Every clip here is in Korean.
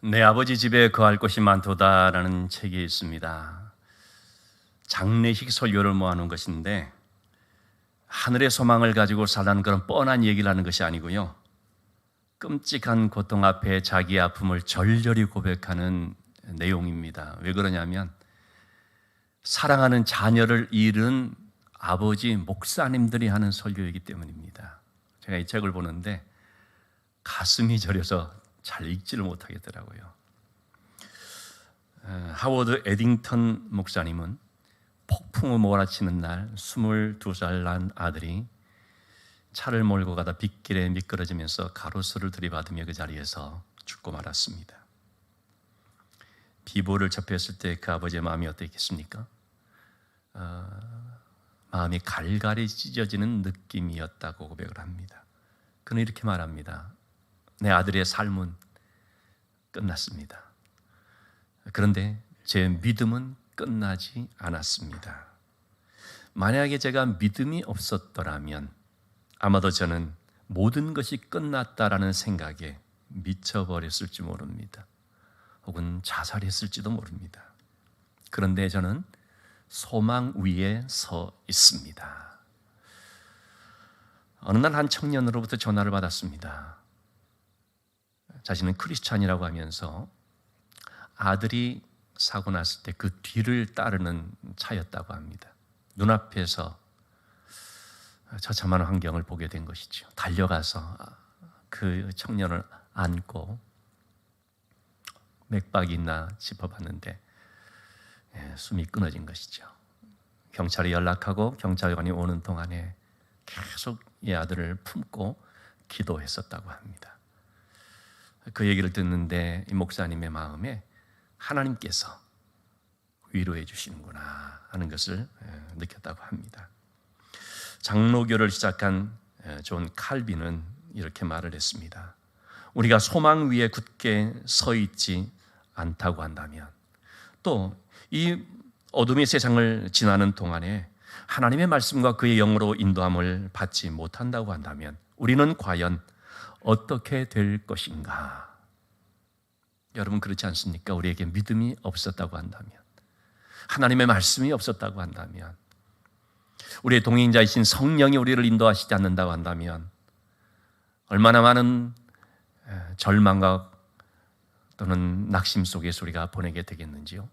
내 아버지 집에 거할 곳이 많도다라는 책이 있습니다. 장례식 설교를 모아놓은 것인데 하늘의 소망을 가지고 살라는 그런 뻔한 얘기를 하는 것이 아니고요, 끔찍한 고통 앞에 자기의 아픔을 절절히 고백하는 내용입니다. 왜 그러냐면 사랑하는 자녀를 잃은 아버지 목사님들이 하는 설교이기 때문입니다. 제가 이 책을 보는데 가슴이 저려서 잘 읽지를 못하겠더라고요. 하워드 에딩턴 목사님은 폭풍우 몰아치는 날 22살 난 아들이 차를 몰고 가다 빗길에 미끄러지면서 가로수를 들이받으며 그 자리에서 죽고 말았습니다. 비보를 접했을 때 그 아버지의 마음이 어땠겠습니까? 마음이 갈갈이 찢어지는 느낌이었다고 고백을 합니다. 그는 이렇게 말합니다. 내 아들의 삶은 끝났습니다. 그런데 제 믿음은 끝나지 않았습니다. 만약에 제가 믿음이 없었더라면 아마도 저는 모든 것이 끝났다라는 생각에 미쳐버렸을지 모릅니다. 혹은 자살했을지도 모릅니다. 그런데 저는 소망 위에 서 있습니다. 어느 날 한 청년으로부터 전화를 받았습니다. 자신은 크리스찬이라고 하면서 아들이 사고 났을 때 그 뒤를 따르는 차였다고 합니다. 눈앞에서 처참한 환경을 보게 된 것이죠. 달려가서 그 청년을 안고 맥박이 있나 짚어봤는데 숨이 끊어진 것이죠. 경찰에 연락하고 경찰관이 오는 동안에 계속 이 아들을 품고 기도했었다고 합니다. 그 얘기를 듣는데 이 목사님의 마음에 하나님께서 위로해 주시는구나 하는 것을 느꼈다고 합니다. 장로교를 시작한 존 칼빈은 이렇게 말을 했습니다. 우리가 소망 위에 굳게 서 있지 않다고 한다면, 또 이 어둠의 세상을 지나는 동안에 하나님의 말씀과 그의 영으로 인도함을 받지 못한다고 한다면 우리는 과연 어떻게 될 것인가? 여러분, 그렇지 않습니까? 우리에게 믿음이 없었다고 한다면, 하나님의 말씀이 없었다고 한다면, 우리의 동행자이신 성령이 우리를 인도하시지 않는다고 한다면 얼마나 많은 절망과 또는 낙심 속에서 우리가 보내게 되겠는지요?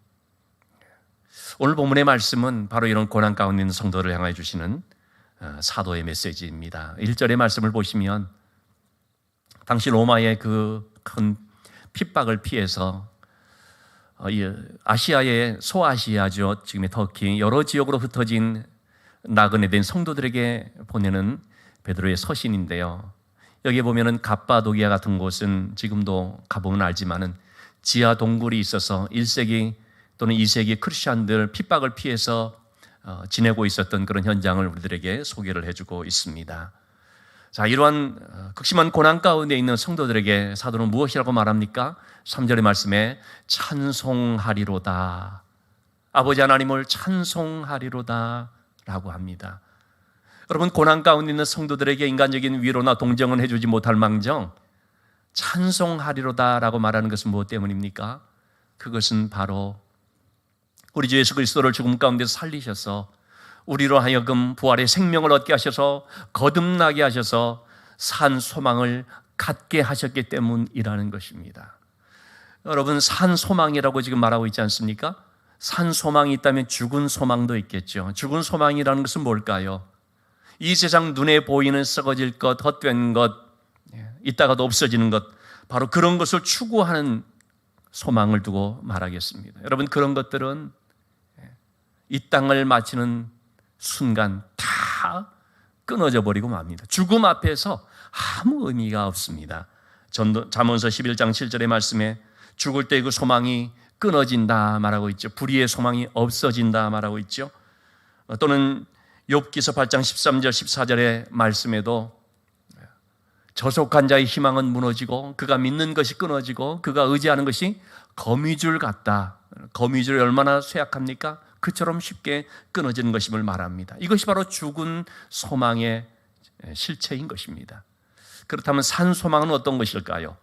오늘 본문의 말씀은 바로 이런 고난 가운데 있는 성도를 향해 주시는 사도의 메시지입니다. 1절의 말씀을 보시면 당시 로마의 그 큰 핍박을 피해서 아시아의 소아시아죠, 지금의 터키 여러 지역으로 흩어진 나그네 된 성도들에게 보내는 베드로의 서신인데요. 여기에 보면은 갑바도기아 같은 곳은 지금도 가보면 알지만은 지하 동굴이 있어서 1세기 또는 2세기 크리스찬들 핍박을 피해서 지내고 있었던 그런 현장을 우리들에게 소개를 해주고 있습니다. 자, 이러한 극심한 고난 가운데 있는 성도들에게 사도는 무엇이라고 말합니까? 3절의 말씀에 찬송하리로다, 아버지 하나님을 찬송하리로다 라고 합니다. 여러분, 고난 가운데 있는 성도들에게 인간적인 위로나 동정은 해주지 못할 망정 찬송하리로다 라고 말하는 것은 무엇 때문입니까? 그것은 바로 우리 주 예수 그리스도를 죽음 가운데서 살리셔서 우리로 하여금 부활의 생명을 얻게 하셔서 거듭나게 하셔서 산 소망을 갖게 하셨기 때문이라는 것입니다. 여러분, 산 소망이라고 지금 말하고 있지 않습니까? 산 소망이 있다면 죽은 소망도 있겠죠. 죽은 소망이라는 것은 뭘까요? 이 세상 눈에 보이는 썩어질 것, 헛된 것, 있다가도 없어지는 것, 바로 그런 것을 추구하는 소망을 두고 말하겠습니다. 여러분, 그런 것들은 이 땅을 마치는 순간 다 끊어져 버리고 맙니다. 죽음 앞에서 아무 의미가 없습니다. 잠언서 11장 7절의 말씀에 죽을 때 그 소망이 끊어진다 말하고 있죠. 불의의 소망이 없어진다 말하고 있죠. 또는 욥기서 8장 13절 14절의 말씀에도 저속한 자의 희망은 무너지고 그가 믿는 것이 끊어지고 그가 의지하는 것이 거미줄 같다. 거미줄이 얼마나 쇠약합니까? 그처럼 쉽게 끊어지는 것임을 말합니다. 이것이 바로 죽은 소망의 실체인 것입니다. 그렇다면 산 소망은 어떤 것일까요?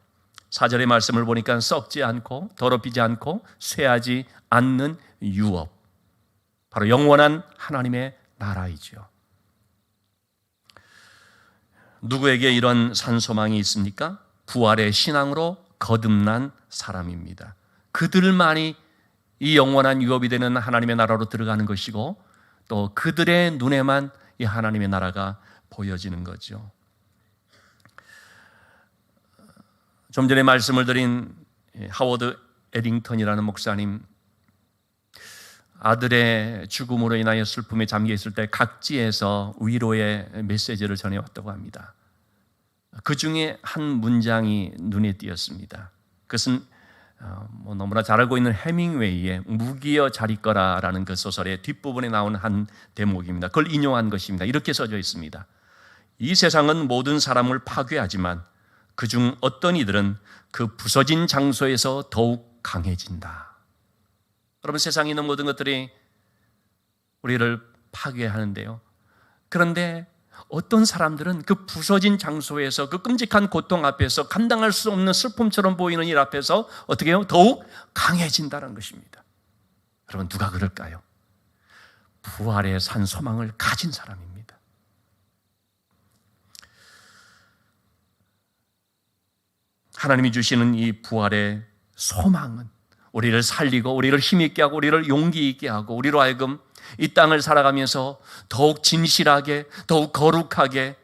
4절의 말씀을 보니까 썩지 않고 더럽히지 않고 쇠하지 않는 유업, 바로 영원한 하나님의 나라이죠. 누구에게 이런 산소망이 있습니까? 부활의 신앙으로 거듭난 사람입니다. 그들만이 이 영원한 유업이 되는 하나님의 나라로 들어가는 것이고, 또 그들의 눈에만 이 하나님의 나라가 보여지는 거죠. 좀 전에 말씀을 드린 하워드 에딩턴이라는 목사님, 아들의 죽음으로 인하여 슬픔에 잠겨 있을 때 각지에서 위로의 메시지를 전해왔다고 합니다. 그 중에 한 문장이 눈에 띄었습니다. 그것은 너무나 잘 알고 있는 해밍웨이의 무기여 자리거라라는 그 소설의 뒷부분에 나온 한 대목입니다. 그걸 인용한 것입니다. 이렇게 써져 있습니다. 이 세상은 모든 사람을 파괴하지만 그중 어떤 이들은 그 부서진 장소에서 더욱 강해진다. 여러분, 세상에 있는 모든 것들이 우리를 파괴하는데요. 그런데 어떤 사람들은 그 부서진 장소에서, 그 끔찍한 고통 앞에서, 감당할 수 없는 슬픔처럼 보이는 일 앞에서 어떻게 해요? 더욱 강해진다는 것입니다. 여러분, 누가 그럴까요? 부활의 산 소망을 가진 사람입니다. 하나님이 주시는 이 부활의 소망은 우리를 살리고 우리를 힘있게 하고 우리를 용기 있게 하고 우리로 하여금 이 땅을 살아가면서 더욱 진실하게, 더욱 거룩하게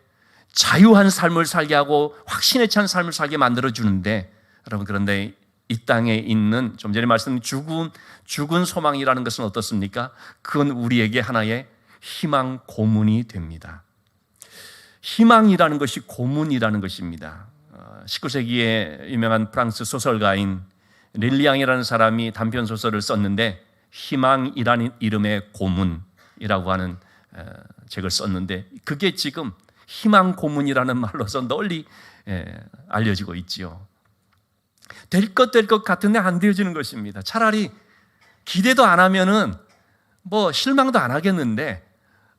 자유한 삶을 살게 하고 확신에 찬 삶을 살게 만들어주는데, 여러분, 그런데 이 땅에 있는 좀 전에 말씀드린 죽은 소망이라는 것은 어떻습니까? 그건 우리에게 하나의 희망 고문이 됩니다. 희망이라는 것이 고문이라는 것입니다. 19세기에 유명한 프랑스 소설가인 릴리앙이라는 사람이 단편 소설을 썼는데, 희망이라는 이름의 고문이라고 하는 책을 썼는데, 그게 지금 희망 고문이라는 말로서 널리 알려지고 있지요. 될 것 같은데 안 되어지는 것입니다. 차라리 기대도 안 하면은 뭐 실망도 안 하겠는데,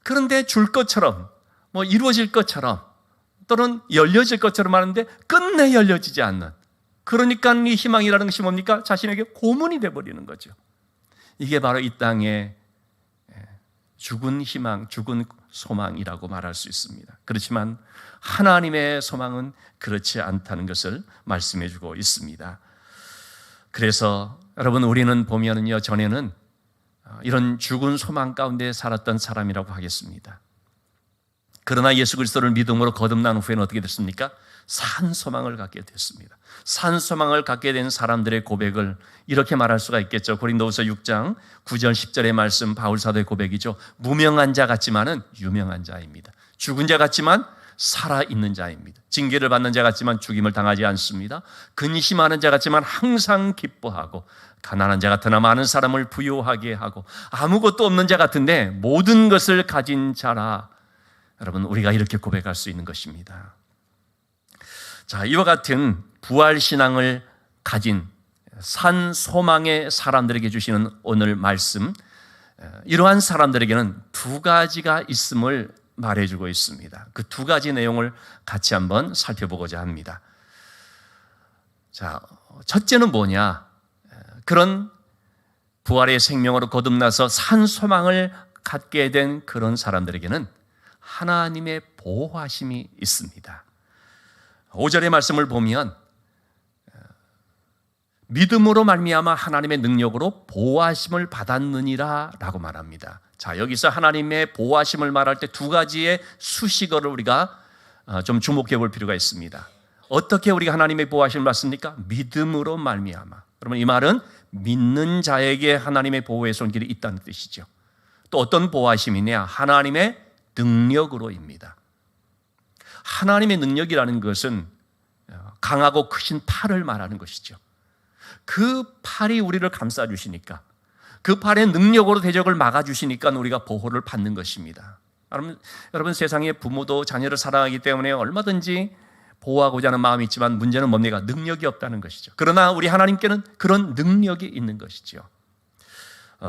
그런데 줄 것처럼, 뭐 이루어질 것처럼, 또는 열려질 것처럼 하는데 끝내 열려지지 않는, 그러니까 이 희망이라는 것이 뭡니까? 자신에게 고문이 되어버리는 거죠. 이게 바로 이 땅의 죽은 희망, 죽은 소망이라고 말할 수 있습니다. 그렇지만 하나님의 소망은 그렇지 않다는 것을 말씀해 주고 있습니다. 그래서 여러분, 우리는 보면은요, 전에는 이런 죽은 소망 가운데 살았던 사람이라고 하겠습니다. 그러나 예수 그리스도를 믿음으로 거듭난 후에는 어떻게 됐습니까? 산 소망을 갖게 됐습니다. 산 소망을 갖게 된 사람들의 고백을 이렇게 말할 수가 있겠죠. 고린도후서 6장 9절 10절의 말씀, 바울 사도의 고백이죠. 무명한 자 같지만은 유명한 자입니다. 죽은 자 같지만 살아있는 자입니다. 징계를 받는 자 같지만 죽임을 당하지 않습니다. 근심하는 자 같지만 항상 기뻐하고, 가난한 자 같으나 많은 사람을 부유하게 하고, 아무것도 없는 자 같은데 모든 것을 가진 자라. 여러분, 우리가 이렇게 고백할 수 있는 것입니다. 자, 이와 같은 부활신앙을 가진 산 소망의 사람들에게 주시는 오늘 말씀, 이러한 사람들에게는 두 가지가 있음을 말해주고 있습니다. 그 두 가지 내용을 같이 한번 살펴보고자 합니다. 자, 첫째는 뭐냐? 그런 부활의 생명으로 거듭나서 산 소망을 갖게 된 그런 사람들에게는 하나님의 보호하심이 있습니다. 5절의 말씀을 보면 믿음으로 말미암아 하나님의 능력으로 보호하심을 받았느니라 라고 말합니다. 자, 여기서 하나님의 보호하심을 말할 때 두 가지의 수식어를 우리가 좀 주목해 볼 필요가 있습니다. 어떻게 우리가 하나님의 보호하심을 받습니까? 믿음으로 말미암아. 그러면 이 말은 믿는 자에게 하나님의 보호의 손길이 있다는 뜻이죠. 또 어떤 보호하심이냐? 하나님의 능력으로입니다. 하나님의 능력이라는 것은 강하고 크신 팔을 말하는 것이죠. 그 팔이 우리를 감싸주시니까, 그 팔의 능력으로 대적을 막아주시니까 우리가 보호를 받는 것입니다. 여러분, 세상의 부모도 자녀를 사랑하기 때문에 얼마든지 보호하고자 하는 마음이 있지만 문제는 뭡니까? 능력이 없다는 것이죠. 그러나 우리 하나님께는 그런 능력이 있는 것이죠.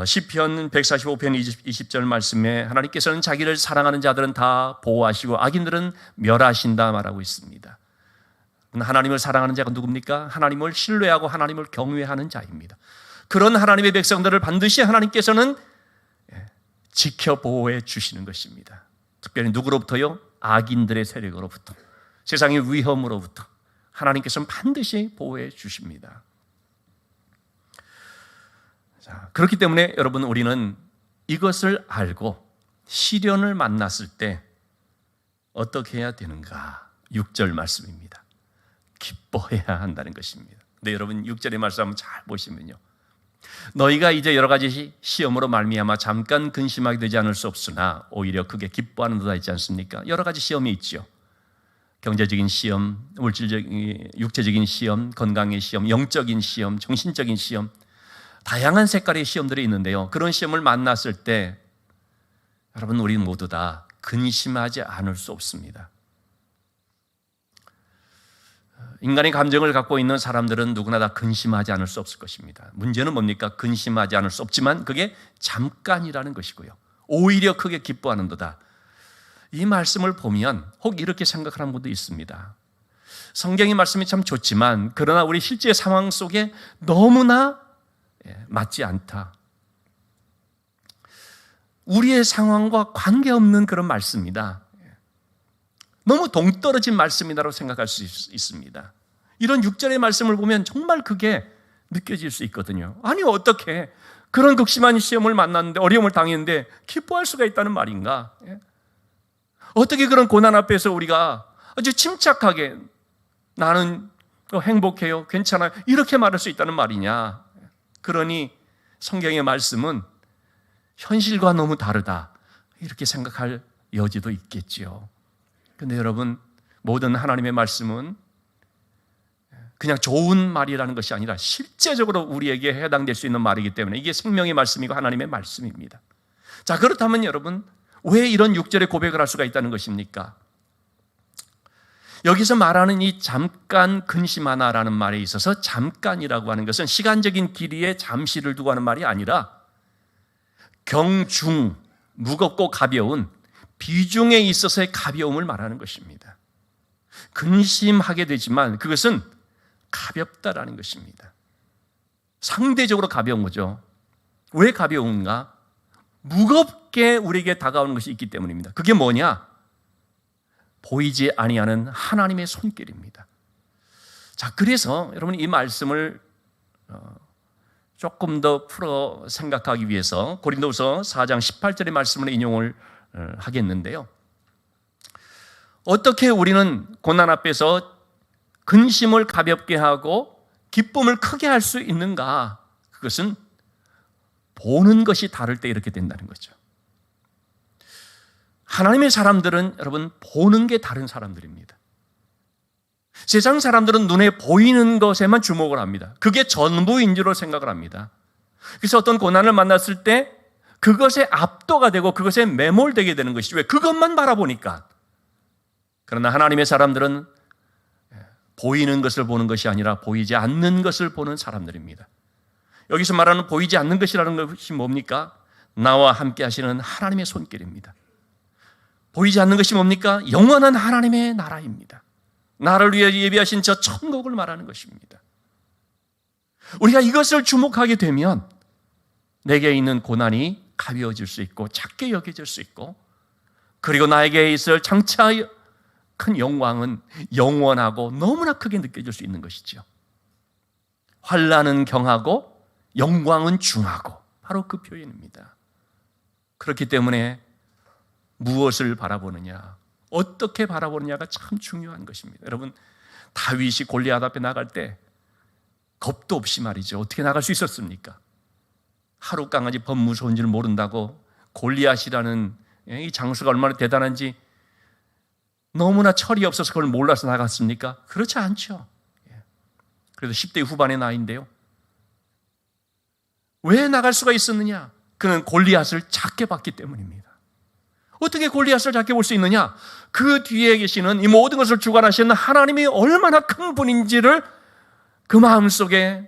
시편 145편 20절 말씀에 하나님께서는 자기를 사랑하는 자들은 다 보호하시고 악인들은 멸하신다 말하고 있습니다. 하나님을 사랑하는 자가 누굽니까? 하나님을 신뢰하고 하나님을 경외하는 자입니다. 그런 하나님의 백성들을 반드시 하나님께서는 지켜 보호해 주시는 것입니다. 특별히 누구로부터요? 악인들의 세력으로부터, 세상의 위험으로부터 하나님께서는 반드시 보호해 주십니다. 자, 그렇기 때문에 여러분, 우리는 이것을 알고 시련을 만났을 때 어떻게 해야 되는가? 6절 말씀입니다. 기뻐해야 한다는 것입니다. 근데 여러분 6절의 말씀 한번 잘 보시면요, 너희가 이제 여러 가지 시험으로 말미암아 잠깐 근심하게 되지 않을 수 없으나 오히려 크게 기뻐하는 도다 있지 않습니까? 여러 가지 시험이 있죠. 경제적인 시험, 물질적인, 육체적인 시험, 건강의 시험, 영적인 시험, 정신적인 시험, 다양한 색깔의 시험들이 있는데요, 그런 시험을 만났을 때 여러분, 우리 모두 다 근심하지 않을 수 없습니다. 인간의 감정을 갖고 있는 사람들은 누구나 다 근심하지 않을 수 없을 것입니다. 문제는 뭡니까? 근심하지 않을 수 없지만 그게 잠깐이라는 것이고요, 오히려 크게 기뻐하는도다. 이 말씀을 보면 혹 이렇게 생각하는 분도 있습니다. 성경의 말씀이 참 좋지만 그러나 우리 실제 상황 속에 너무나 맞지 않다, 우리의 상황과 관계없는 그런 말씀이다, 너무 동떨어진 말씀이다라고 생각할 수 있습니다. 이런 6절의 말씀을 보면 정말 그게 느껴질 수 있거든요. 아니, 어떻게 그런 극심한 시험을 만났는데, 어려움을 당했는데 기뻐할 수가 있다는 말인가? 어떻게 그런 고난 앞에서 우리가 아주 침착하게 나는 행복해요, 괜찮아요, 이렇게 말할 수 있다는 말이냐? 그러니 성경의 말씀은 현실과 너무 다르다, 이렇게 생각할 여지도 있겠지요. 그런데 여러분, 모든 하나님의 말씀은 그냥 좋은 말이라는 것이 아니라 실제적으로 우리에게 해당될 수 있는 말이기 때문에 이게 생명의 말씀이고 하나님의 말씀입니다. 자, 그렇다면 여러분, 왜 이런 6절의 고백을 할 수가 있다는 것입니까? 여기서 말하는 이 잠깐 근심하나라는 말에 있어서 잠깐이라고 하는 것은 시간적인 길이에 잠시를 두고 하는 말이 아니라 경중, 무겁고 가벼운 비중에 있어서의 가벼움을 말하는 것입니다. 근심하게 되지만 그것은 가볍다라는 것입니다. 상대적으로 가벼운 거죠. 왜 가벼운가? 무겁게 우리에게 다가오는 것이 있기 때문입니다. 그게 뭐냐? 보이지 아니하는 하나님의 손길입니다. 자, 그래서 여러분, 이 말씀을 조금 더 풀어 생각하기 위해서 고린도후서 4장 18절의 말씀을 인용을 하겠는데요, 어떻게 우리는 고난 앞에서 근심을 가볍게 하고 기쁨을 크게 할 수 있는가? 그것은 보는 것이 다를 때 이렇게 된다는 거죠. 하나님의 사람들은 여러분, 보는 게 다른 사람들입니다. 세상 사람들은 눈에 보이는 것에만 주목을 합니다. 그게 전부인 줄로 생각을 합니다. 그래서 어떤 고난을 만났을 때 그것에 압도가 되고 그것에 매몰되게 되는 것이죠. 왜? 그것만 바라보니까. 그러나 하나님의 사람들은 보이는 것을 보는 것이 아니라 보이지 않는 것을 보는 사람들입니다. 여기서 말하는 보이지 않는 것이라는 것이 뭡니까? 나와 함께 하시는 하나님의 손길입니다. 보이지 않는 것이 뭡니까? 영원한 하나님의 나라입니다. 나를 위해 예비하신 저 천국을 말하는 것입니다. 우리가 이것을 주목하게 되면 내게 있는 고난이 가벼워질 수 있고 작게 여겨질 수 있고, 그리고 나에게 있을 장차 큰 영광은 영원하고 너무나 크게 느껴질 수 있는 것이죠. 환난은 경하고 영광은 중하고, 바로 그 표현입니다. 그렇기 때문에 무엇을 바라보느냐, 어떻게 바라보느냐가 참 중요한 것입니다. 여러분, 다윗이 골리앗 앞에 나갈 때 겁도 없이 말이죠, 어떻게 나갈 수 있었습니까? 하루 강아지 법 무서운 줄 모른다고 골리앗이라는 이 장수가 얼마나 대단한지 너무나 철이 없어서 그걸 몰라서 나갔습니까? 그렇지 않죠. 그래도 10대 후반의 나이인데요, 왜 나갈 수가 있었느냐? 그는 골리앗을 작게 봤기 때문입니다. 어떻게 골리앗을 작게 볼 수 있느냐? 그 뒤에 계시는 이 모든 것을 주관하시는 하나님이 얼마나 큰 분인지를 그 마음속에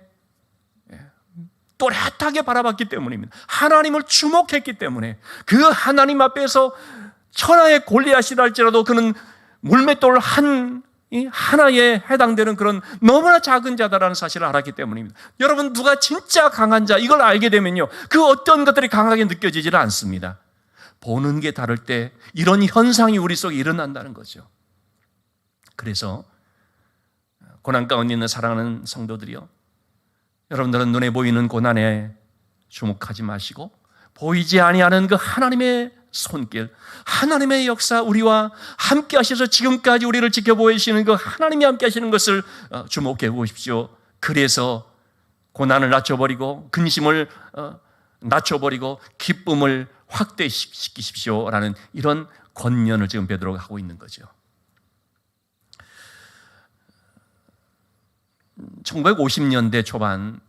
또렷하게 바라봤기 때문입니다. 하나님을 주목했기 때문에, 그 하나님 앞에서 천하의 골리앗이라 할지라도 그는 물맷돌 한 이 하나에 해당되는 그런 너무나 작은 자다라는 사실을 알았기 때문입니다. 여러분, 누가 진짜 강한 자 이걸 알게 되면요, 그 어떤 것들이 강하게 느껴지지는 않습니다. 보는 게 다를 때 이런 현상이 우리 속에 일어난다는 거죠. 그래서 고난 가운데 있는 사랑하는 성도들이요, 여러분들은 눈에 보이는 고난에 주목하지 마시고 보이지 아니하는 그 하나님의 손길, 하나님의 역사, 우리와 함께 하셔서 지금까지 우리를 지켜보시는 그 하나님이 함께 하시는 것을 주목해 보십시오. 그래서 고난을 낮춰버리고 근심을 낮춰버리고 기쁨을 확대시키십시오라는 이런 권면을 지금 베드로가 하고 있는 거죠. 1950년대 초반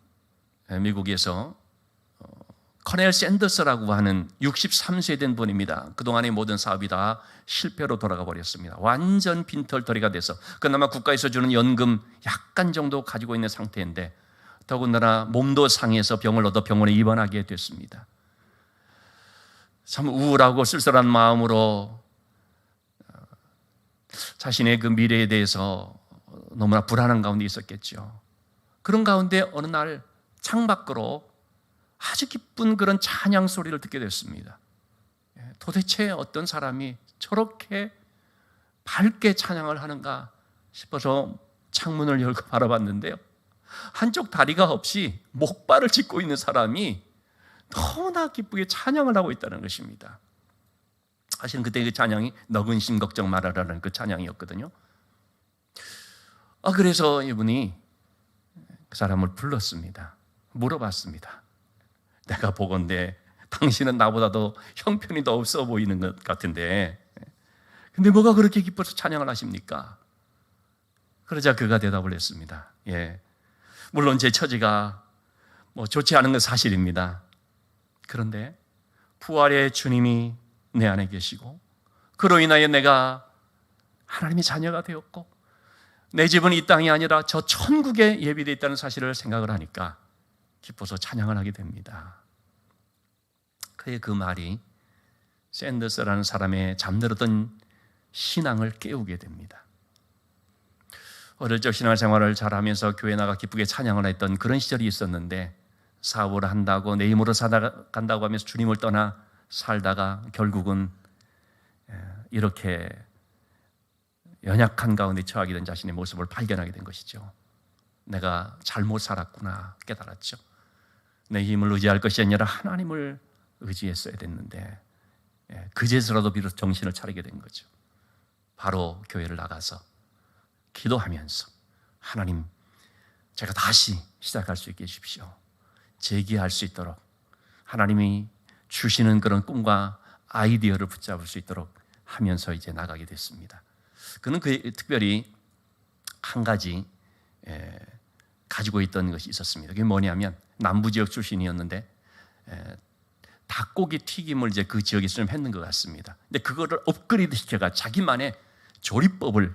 미국에서 커넬 샌더스라고 하는 63세 된 분입니다. 그동안의 모든 사업이 다 실패로 돌아가 버렸습니다. 완전 빈털터리가 돼서, 그나마 국가에서 주는 연금 약간 정도 가지고 있는 상태인데 더군다나 몸도 상해서 병을 얻어 병원에 입원하게 됐습니다. 참 우울하고 쓸쓸한 마음으로 자신의 그 미래에 대해서 너무나 불안한 가운데 있었겠죠. 그런 가운데 어느 날 창밖으로 아주 기쁜 그런 찬양 소리를 듣게 됐습니다. 도대체 어떤 사람이 저렇게 밝게 찬양을 하는가 싶어서 창문을 열고 바라봤는데요, 한쪽 다리가 없이 목발을 짚고 있는 사람이 너무나 기쁘게 찬양을 하고 있다는 것입니다. 사실은 그때 그 찬양이 너근 심 걱정 말아라는 그 찬양이었거든요. 그래서 이분이 그 사람을 불렀습니다. 물어봤습니다. 내가 보건대 당신은 나보다도 형편이 더 없어 보이는 것 같은데 근데 뭐가 그렇게 기뻐서 찬양을 하십니까? 그러자 그가 대답을 했습니다. 물론 제 처지가 좋지 않은 건 사실입니다. 그런데 부활의 주님이 내 안에 계시고 그로 인하여 내가 하나님의 자녀가 되었고 내 집은 이 땅이 아니라 저 천국에 예비되어 있다는 사실을 생각을 하니까 기뻐서 찬양을 하게 됩니다. 그의 그 말이 샌더스라는 사람의 잠들었던 신앙을 깨우게 됩니다. 어릴 적 신앙생활을 잘하면서 교회 나가 기쁘게 찬양을 했던 그런 시절이 있었는데 사업을 한다고 내 힘으로 살아간다고 하면서 주님을 떠나 살다가 결국은 이렇게 연약한 가운데 처하게 된 자신의 모습을 발견하게 된 것이죠. 내가 잘못 살았구나 깨달았죠. 내 힘을 의지할 것이 아니라 하나님을 의지했어야 됐는데 그제서라도 비로소 정신을 차리게 된 거죠. 바로 교회를 나가서 기도하면서 하나님, 제가 다시 시작할 수 있게 해주십시오. 재기할 수 있도록 하나님이 주시는 그런 꿈과 아이디어를 붙잡을 수 있도록 하면서 이제 나가게 됐습니다. 그는 특별히 한 가지 가지고 있던 것이 있었습니다. 그게 뭐냐면 남부 지역 출신이었는데 닭고기 튀김을 이제 그 지역에서 좀 했는 것 같습니다. 근데 그거를 업그레이드 시켜가 자기만의 조리법을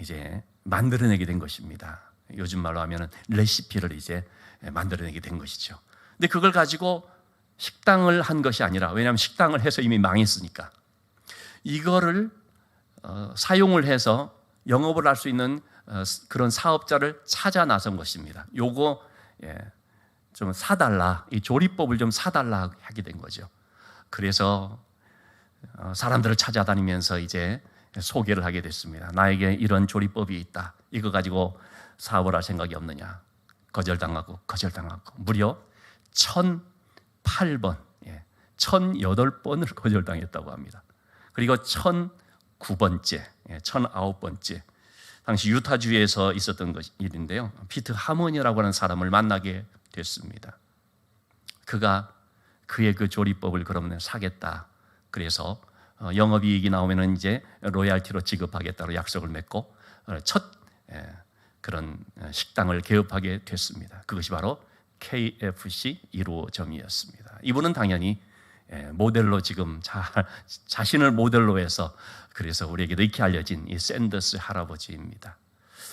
이제 만들어내게 된 것입니다. 요즘 말로 하면은 레시피를 이제 만들어내게 된 것이죠. 근데 그걸 가지고 식당을 한 것이 아니라, 왜냐하면 식당을 해서 이미 망했으니까 이거를 사용을 해서 영업을 할 수 있는 그런 사업자를 찾아 나선 것입니다. 요거 좀 사달라, 이 조리법을 좀 사달라 하게 된 거죠. 그래서 사람들을 찾아다니면서 이제 소개를 하게 됐습니다. 나에게 이런 조리법이 있다. 이거 가지고 사업을 할 생각이 없느냐. 거절당하고 무려 1008번, 1008번을 거절당했다고 합니다. 그리고 1009번째, 1009번째 당시 유타주에서 있었던 일인데요. 피트 하머니라고 하는 사람을 만나게 됐습니다. 그가 그의 그 조리법을 그러면 사겠다. 그래서 영업이익이 나오면 이제 로얄티로 지급하겠다고 약속을 맺고 첫 그런 식당을 개업하게 됐습니다. 그것이 바로 KFC 1호점이었습니다. 이분은 당연히 모델로 지금 자신을 모델로 해서 그래서 우리에게도 익히 알려진 이 샌더스 할아버지입니다.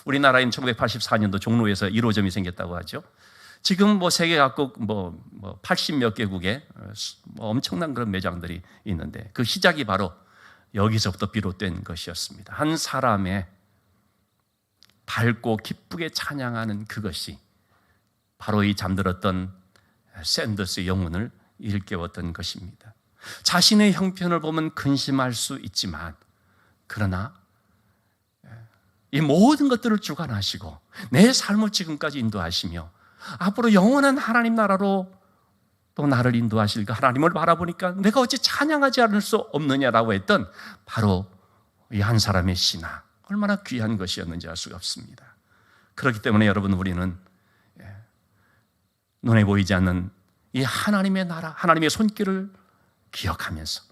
우리나라에는 1984년도 종로에서 1호점이 생겼다고 하죠. 지금 세계 각국 80몇 개국에 엄청난 그런 매장들이 있는데 그 시작이 바로 여기서부터 비롯된 것이었습니다. 한 사람의 밝고 기쁘게 찬양하는 그것이 바로 이 잠들었던 샌더스의 영혼을 일깨웠던 것입니다. 자신의 형편을 보면 근심할 수 있지만, 그러나 이 모든 것들을 주관하시고 내 삶을 지금까지 인도하시며 앞으로 영원한 하나님 나라로 또 나를 인도하실 그 하나님을 바라보니까 내가 어찌 찬양하지 않을 수 없느냐라고 했던 바로 이 한 사람의 신앙, 얼마나 귀한 것이었는지 알 수가 없습니다. 그렇기 때문에 여러분, 우리는 눈에 보이지 않는 이 하나님의 나라, 하나님의 손길을 기억하면서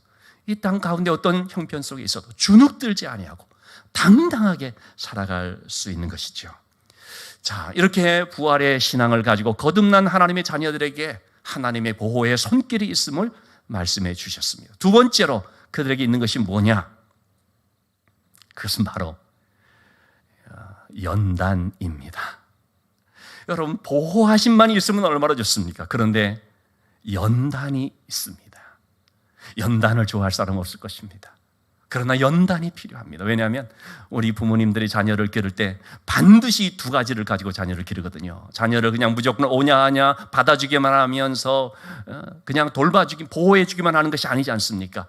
이 땅 가운데 어떤 형편 속에 있어도 주눅들지 아니하고 당당하게 살아갈 수 있는 것이죠. 자, 이렇게 부활의 신앙을 가지고 거듭난 하나님의 자녀들에게 하나님의 보호의 손길이 있음을 말씀해 주셨습니다. 두 번째로 그들에게 있는 것이 뭐냐? 그것은 바로 연단입니다. 여러분, 보호하심만 있으면 얼마나 좋습니까? 그런데 연단이 있습니다. 연단을 좋아할 사람 없을 것입니다. 그러나 연단이 필요합니다. 왜냐하면 우리 부모님들이 자녀를 기를 때 반드시 두 가지를 가지고 자녀를 기르거든요. 자녀를 그냥 무조건 오냐 하냐 받아주기만 하면서 그냥 돌봐주기, 보호해주기만 하는 것이 아니지 않습니까?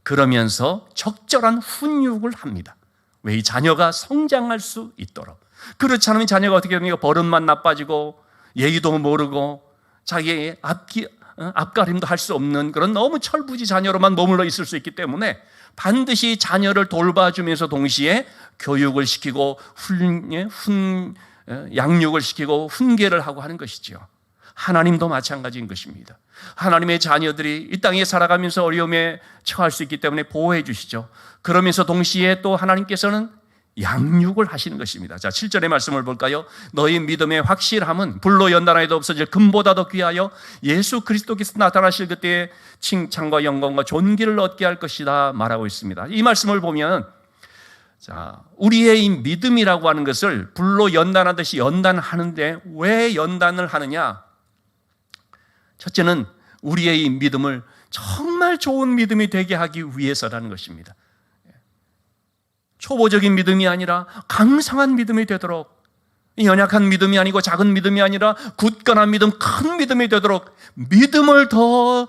그러면서 적절한 훈육을 합니다. 왜? 이 자녀가 성장할 수 있도록. 그렇지 않으면 자녀가 어떻게 됩니까? 버릇만 나빠지고 예의도 모르고 자기의 앞가림도 할 수 없는 그런 너무 철부지 자녀로만 머물러 있을 수 있기 때문에 반드시 자녀를 돌봐주면서 동시에 교육을 시키고 양육을 시키고 훈계를 하고 하는 것이죠. 하나님도 마찬가지인 것입니다. 하나님의 자녀들이 이 땅에 살아가면서 어려움에 처할 수 있기 때문에 보호해 주시죠. 그러면서 동시에 또 하나님께서는 양육을 하시는 것입니다. 자, 7절의 말씀을 볼까요? 너희 믿음의 확실함은 불로 연단하여도 없어질 금보다 더 귀하여 예수 그리스도께서 나타나실 그때에 칭찬과 영광과 존귀를 얻게 할 것이다 말하고 있습니다. 이 말씀을 보면, 자, 우리의 이 믿음이라고 하는 것을 불로 연단하듯이 연단하는데 왜 연단을 하느냐? 첫째는 우리의 이 믿음을 정말 좋은 믿음이 되게 하기 위해서라는 것입니다. 초보적인 믿음이 아니라 강성한 믿음이 되도록, 연약한 믿음이 아니고 작은 믿음이 아니라 굳건한 믿음, 큰 믿음이 되도록 믿음을 더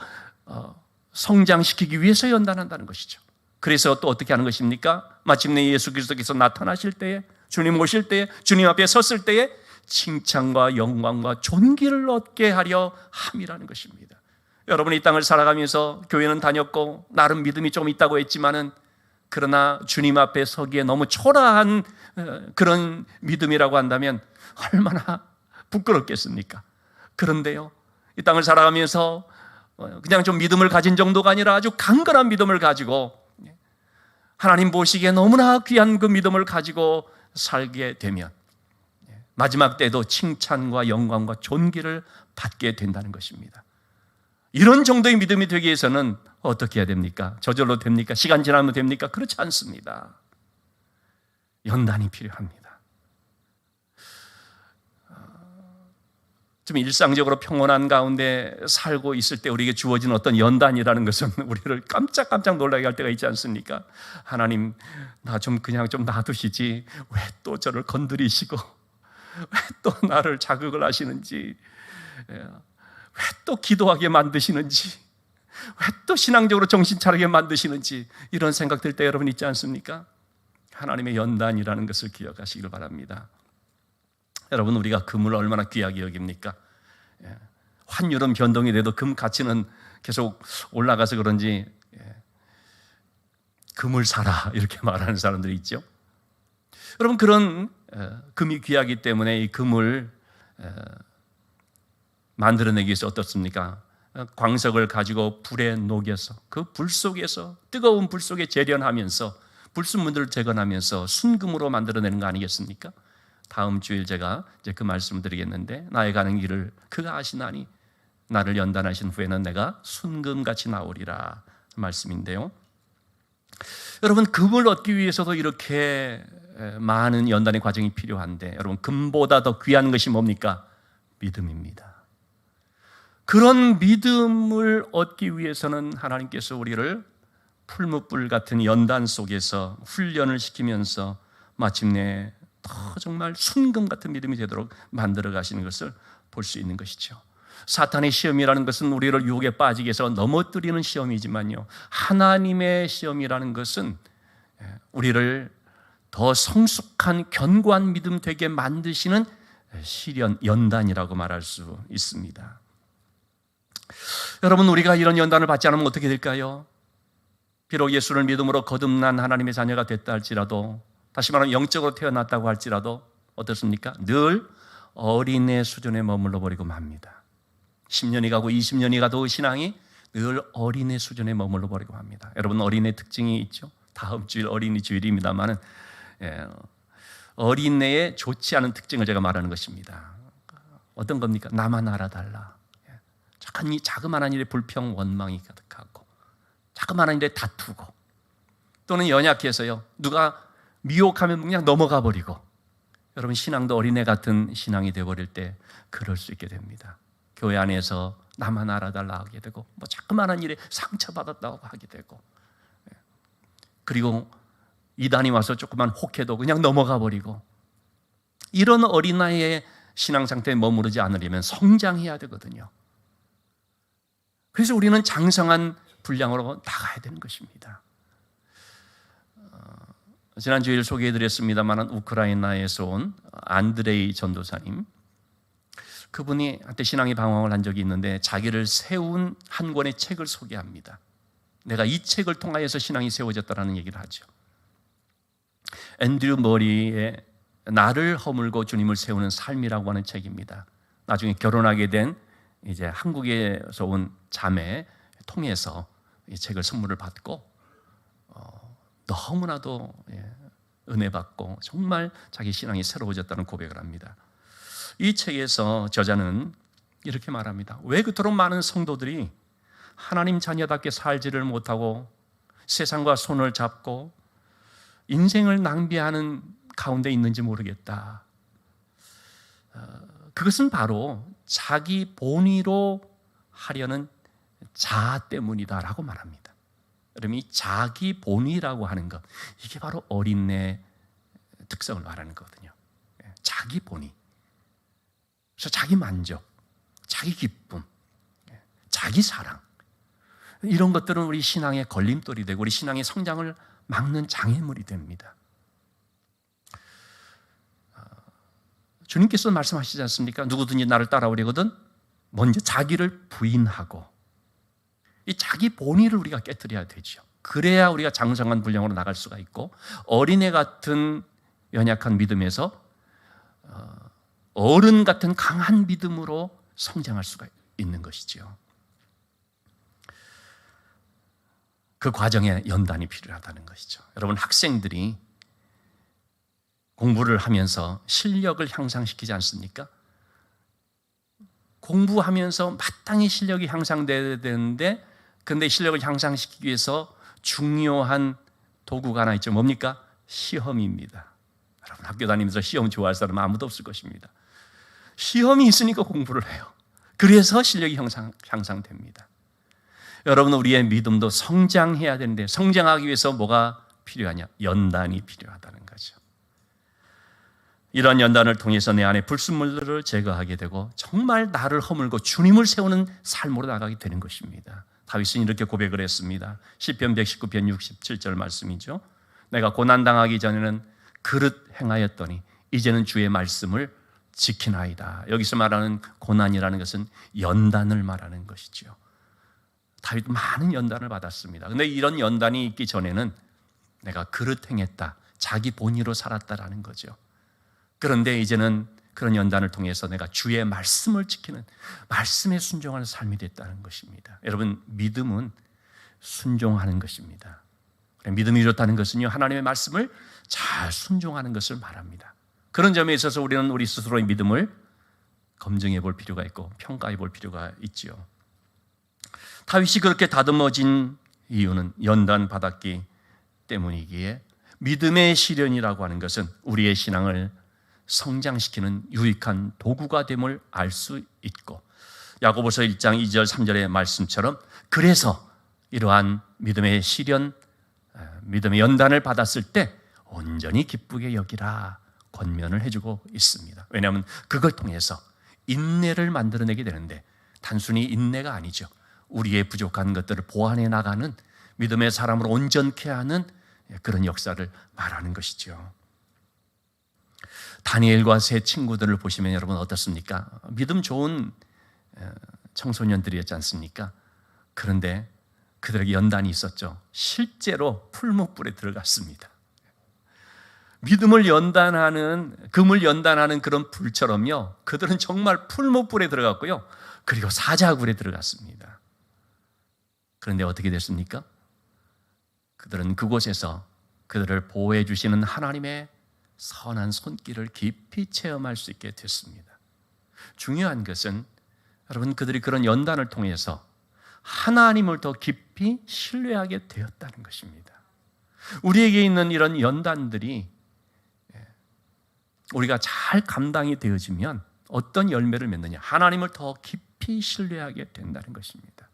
성장시키기 위해서 연단한다는 것이죠. 그래서 또 어떻게 하는 것입니까? 마침내 예수 그리스도께서 나타나실 때에, 주님 오실 때에, 주님 앞에 섰을 때에 칭찬과 영광과 존귀를 얻게 하려 함이라는 것입니다. 여러분이 이 땅을 살아가면서 교회는 다녔고 나름 믿음이 좀 있다고 했지만은, 그러나 주님 앞에 서기에 너무 초라한 그런 믿음이라고 한다면 얼마나 부끄럽겠습니까? 그런데요, 이 땅을 살아가면서 그냥 좀 믿음을 가진 정도가 아니라 아주 강건한 믿음을 가지고 하나님 보시기에 너무나 귀한 그 믿음을 가지고 살게 되면 마지막 때도 칭찬과 영광과 존귀를 받게 된다는 것입니다. 이런 정도의 믿음이 되기 위해서는 어떻게 해야 됩니까? 저절로 됩니까? 시간 지나면 됩니까? 그렇지 않습니다. 연단이 필요합니다. 좀 일상적으로 평온한 가운데 살고 있을 때 우리에게 주어진 어떤 연단이라는 것은 우리를 깜짝깜짝 놀라게 할 때가 있지 않습니까? 하나님, 나 좀 그냥 좀 놔두시지 왜 또 저를 건드리시고 왜 또 나를 자극을 하시는지, 왜 또 기도하게 만드시는지, 왜 또 신앙적으로 정신 차리게 만드시는지, 이런 생각 들 때 여러분 있지 않습니까? 하나님의 연단이라는 것을 기억하시길 바랍니다. 여러분, 우리가 금을 얼마나 귀하게 여깁니까? 환율은 변동이 돼도 금 가치는 계속 올라가서 그런지 금을 사라 이렇게 말하는 사람들이 있죠. 여러분, 그런 금이 귀하기 때문에 이 금을 만들어내기 위해서 어떻습니까? 광석을 가지고 불에 녹여서 그 불 속에서, 뜨거운 불 속에 재련하면서 불순물들을 재건하면서 순금으로 만들어내는 거 아니겠습니까? 다음 주일 제가 이제 그 말씀을 드리겠는데, 나의 가는 길을 그가 아시나니 나를 연단하신 후에는 내가 순금같이 나오리라 말씀인데요. 여러분, 금을 얻기 위해서도 이렇게 많은 연단의 과정이 필요한데, 여러분, 금보다 더 귀한 것이 뭡니까? 믿음입니다. 그런 믿음을 얻기 위해서는 하나님께서 우리를 풀무불 같은 연단 속에서 훈련을 시키면서 마침내 더 정말 순금 같은 믿음이 되도록 만들어 가시는 것을 볼 수 있는 것이죠. 사탄의 시험이라는 것은 우리를 유혹에 빠지게 해서 넘어뜨리는 시험이지만요, 하나님의 시험이라는 것은 우리를 더 성숙한 견고한 믿음 되게 만드시는 시련, 연단이라고 말할 수 있습니다. 여러분, 우리가 이런 연단을 받지 않으면 어떻게 될까요? 비록 예수를 믿음으로 거듭난 하나님의 자녀가 됐다 할지라도, 다시 말하면 영적으로 태어났다고 할지라도 어떻습니까? 늘 어린애 수준에 머물러 버리고 맙니다. 10년이 가고 20년이 가도 신앙이 늘 어린애 수준에 머물러 버리고 맙니다. 여러분, 어린애 특징이 있죠. 다음 주일 어린이 주일입니다만은 어린애의 좋지 않은 특징을 제가 말하는 것입니다. 어떤 겁니까? 나만 알아달라. 착한 이 자그마한 일에 불평, 원망이 가득하고, 자그마한 일에 다투고, 또는 연약해서요, 누가 미혹하면 그냥 넘어가 버리고. 여러분, 신앙도 어린애 같은 신앙이 되어버릴 때 그럴 수 있게 됩니다. 교회 안에서 나만 알아달라 하게 되고, 뭐 자그마한 일에 상처받았다고 하게 되고, 그리고 이단이 와서 조금만 혹해도 그냥 넘어가 버리고, 이런 어린아이의 신앙 상태에 머무르지 않으려면 성장해야 되거든요. 그래서 우리는 장성한 분량으로 나가야 되는 것입니다. 지난 주일 소개해드렸습니다만 우크라이나에서 온 안드레이 전도사님, 그분이 한때 신앙의 방황을 한 적이 있는데 자기를 세운 한 권의 책을 소개합니다. 내가 이 책을 통하여서 신앙이 세워졌다라는 얘기를 하죠. 앤드류 머리의 나를 허물고 주님을 세우는 삶이라고 하는 책입니다. 나중에 결혼하게 된 이제 한국에서 온 자매 통해서 이 책을 선물을 받고 너무나도 은혜 받고 정말 자기 신앙이 새로워졌다는 고백을 합니다. 이 책에서 저자는 이렇게 말합니다. 왜 그토록 많은 성도들이 하나님 자녀답게 살지를 못하고 세상과 손을 잡고 인생을 낭비하는 가운데 있는지 모르겠다. 그것은 바로 자기 본의로 하려는 자아 때문이다라고 말합니다. 여러분, 이 자기 본의라고 하는 것, 이게 바로 어린애 특성을 말하는 거거든요. 자기 본의. 그래서 자기 만족, 자기 기쁨, 자기 사랑, 이런 것들은 우리 신앙의 걸림돌이 되고 우리 신앙의 성장을 막는 장애물이 됩니다. 주님께서 말씀하시지 않습니까? 누구든지 나를 따라오려거든 먼저 자기를 부인하고, 이 자기 본의를 우리가 깨뜨려야 되죠. 그래야 우리가 장성한 분량으로 나갈 수가 있고, 어린애 같은 연약한 믿음에서 어른 같은 강한 믿음으로 성장할 수가 있는 것이죠. 그 과정에 연단이 필요하다는 것이죠. 여러분, 학생들이 공부를 하면서 실력을 향상시키지 않습니까? 공부하면서 마땅히 실력이 향상돼야 되는데, 그런데 실력을 향상시키기 위해서 중요한 도구가 하나 있죠. 뭡니까? 시험입니다. 여러분, 학교 다니면서 시험 좋아할 사람은 아무도 없을 것입니다. 시험이 있으니까 공부를 해요. 그래서 실력이 향상됩니다. 여러분, 우리의 믿음도 성장해야 되는데, 성장하기 위해서 뭐가 필요하냐? 연단이 필요하다는 거죠. 이런 연단을 통해서 내 안에 불순물들을 제거하게 되고 정말 나를 허물고 주님을 세우는 삶으로 나가게 되는 것입니다. 다윗은 이렇게 고백을 했습니다. 시편 119편 67절 말씀이죠. 내가 고난당하기 전에는 그릇 행하였더니 이제는 주의 말씀을 지키나이다. 여기서 말하는 고난이라는 것은 연단을 말하는 것이죠. 다윗도 많은 연단을 받았습니다. 그런데 이런 연단이 있기 전에는 내가 그릇 행했다, 자기 본의로 살았다라는 거죠. 그런데 이제는 그런 연단을 통해서 내가 주의 말씀을 지키는, 말씀에 순종하는 삶이 됐다는 것입니다. 여러분, 믿음은 순종하는 것입니다. 믿음이 좋다는 것은요, 하나님의 말씀을 잘 순종하는 것을 말합니다. 그런 점에 있어서 우리는 우리 스스로의 믿음을 검증해 볼 필요가 있고 평가해 볼 필요가 있지요. 다윗이 그렇게 다듬어진 이유는 연단 받았기 때문이기에, 믿음의 시련이라고 하는 것은 우리의 신앙을 성장시키는 유익한 도구가 됨을 알 수 있고, 야고보서 1장 2절 3절의 말씀처럼 그래서 이러한 믿음의 시련, 믿음의 연단을 받았을 때 온전히 기쁘게 여기라, 권면을 해주고 있습니다. 왜냐하면 그걸 통해서 인내를 만들어내게 되는데 단순히 인내가 아니죠. 우리의 부족한 것들을 보완해 나가는 믿음의 사람으로 온전케 하는 그런 역사를 말하는 것이죠. 다니엘과 세 친구들을 보시면 여러분 어떻습니까? 믿음 좋은 청소년들이었지 않습니까? 그런데 그들에게 연단이 있었죠. 실제로 풀무불에 들어갔습니다. 믿음을 연단하는, 금을 연단하는 그런 불처럼요, 그들은 정말 풀무불에 들어갔고요, 그리고 사자굴에 들어갔습니다. 그런데 어떻게 됐습니까? 그들은 그곳에서 그들을 보호해 주시는 하나님의 선한 손길을 깊이 체험할 수 있게 됐습니다. 중요한 것은 여러분, 그들이 그런 연단을 통해서 하나님을 더 깊이 신뢰하게 되었다는 것입니다. 우리에게 있는 이런 연단들이 우리가 잘 감당이 되어지면 어떤 열매를 맺느냐? 하나님을 더 깊이 신뢰하게 된다는 것입니다.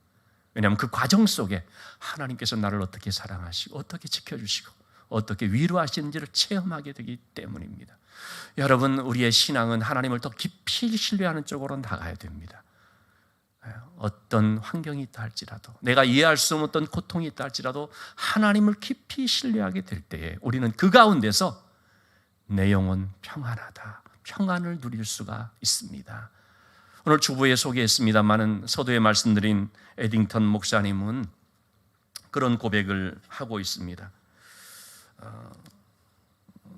왜냐하면 그 과정 속에 하나님께서 나를 어떻게 사랑하시고 어떻게 지켜주시고 어떻게 위로하시는지를 체험하게 되기 때문입니다. 여러분, 우리의 신앙은 하나님을 더 깊이 신뢰하는 쪽으로 나가야 됩니다. 어떤 환경이 있다 할지라도, 내가 이해할 수 없는 어떤 고통이 있다 할지라도 하나님을 깊이 신뢰하게 될 때에 우리는 그 가운데서 내 영혼 평안하다, 평안을 누릴 수가 있습니다. 오늘 주부에 소개했습니다마는 서두에 말씀드린 에딩턴 목사님은 그런 고백을 하고 있습니다.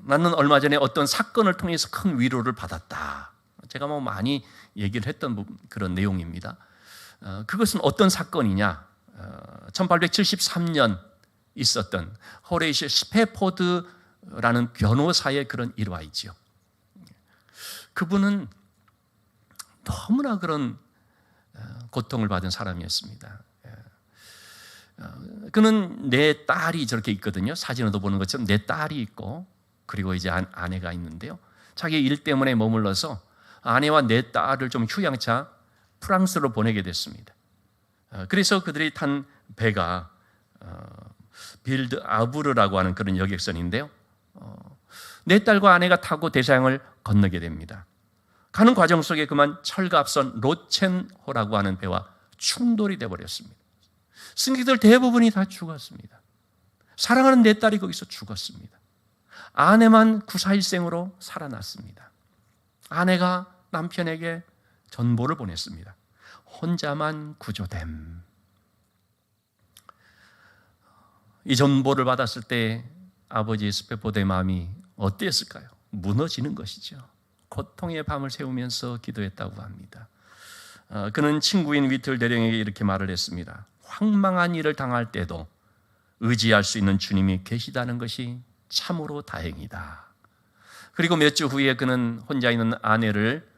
나는 얼마 전에 어떤 사건을 통해서 큰 위로를 받았다. 제가 많이 얘기를 했던 그런 내용입니다. 그것은 어떤 사건이냐? 1873년 있었던 호레이시 스페포드라는 변호사의 그런 일화이지요. 그분은 너무나 그런 고통을 받은 사람이었습니다. 그는 내 딸이 저렇게 있거든요. 사진으로 보는 것처럼 내 딸이 있고, 그리고 이제 아내가 있는데요. 자기 일 때문에 머물러서 아내와 내 딸을 좀 휴양차 프랑스로 보내게 됐습니다. 그래서 그들이 탄 배가 빌드 아부르라고 하는 그런 여객선인데요. 내 딸과 아내가 타고 대서양을 건너게 됩니다. 가는 과정 속에 그만 철갑선 로첸호라고 하는 배와 충돌이 되어버렸습니다. 승객들 대부분이 다 죽었습니다. 사랑하는 내 딸이 거기서 죽었습니다. 아내만 구사일생으로 살아났습니다. 아내가 남편에게 전보를 보냈습니다. 혼자만 구조됨. 이 전보를 받았을 때 아버지 스페포드의 마음이 어땠을까요? 무너지는 것이죠. 고통의 밤을 새우면서 기도했다고 합니다. 그는 친구인 위틀 대령에게 이렇게 말을 했습니다. 황망한 일을 당할 때도 의지할 수 있는 주님이 계시다는 것이 참으로 다행이다. 그리고 몇 주 후에 그는 혼자 있는 아내를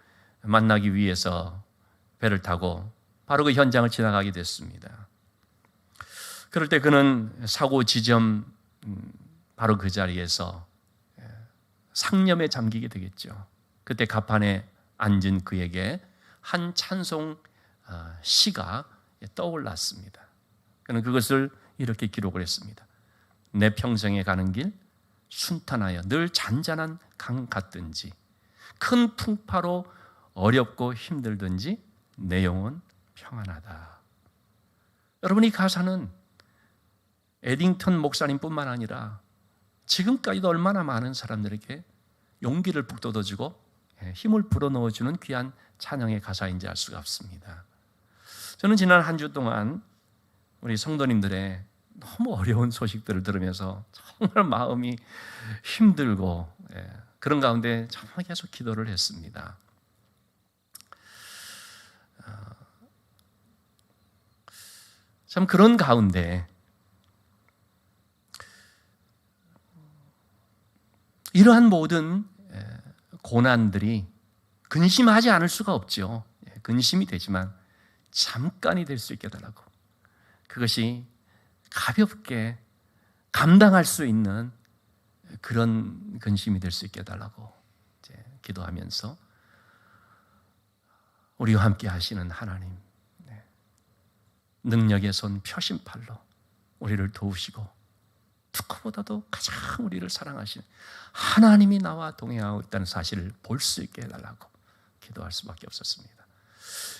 만나기 위해서 배를 타고 바로 그 현장을 지나가게 됐습니다. 그럴 때 그는 사고 지점 바로 그 자리에서 상념에 잠기게 되겠죠. 그때 갑판에 앉은 그에게 한 찬송 시가 떠올랐습니다. 그는 그것을 이렇게 기록을 했습니다. 내 평생에 가는 길 순탄하여 늘 잔잔한 강 같든지 큰 풍파로 어렵고 힘들든지 내 영혼 평안하다. 여러분, 이 가사는 에딩턴 목사님뿐만 아니라 지금까지도 얼마나 많은 사람들에게 용기를 북돋아주고 힘을 불어넣어주는 귀한 찬양의 가사인지 알 수가 없습니다. 저는 지난 한 주 동안 우리 성도님들의 너무 어려운 소식들을 들으면서 정말 마음이 힘들고 그런 가운데 정말 계속 기도를 했습니다. 참 그런 가운데 이러한 모든 고난들이 근심하지 않을 수가 없죠. 근심이 되지만 잠깐이 될 수 있게 해달라고, 그것이 가볍게 감당할 수 있는 그런 근심이 될 수 있게 해달라고 기도하면서 우리와 함께 하시는 하나님, 능력의 손 펴신 팔로 우리를 도우시고 누구보다도 가장 우리를 사랑하시는 하나님이 나와 동행하고 있다는 사실을 볼 수 있게 해달라고 기도할 수밖에 없었습니다.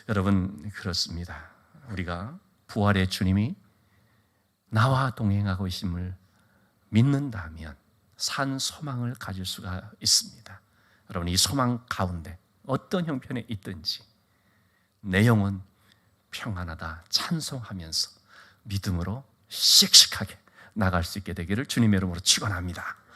여러분, 그렇습니다. 우리가 부활의 주님이 나와 동행하고 계심을 믿는다면 산 소망을 가질 수가 있습니다. 여러분, 이 소망 가운데 어떤 형편에 있든지 내 영혼 평안하다 찬송하면서 믿음으로 씩씩하게 나갈 수 있게 되기를 주님의 이름으로 축원합니다.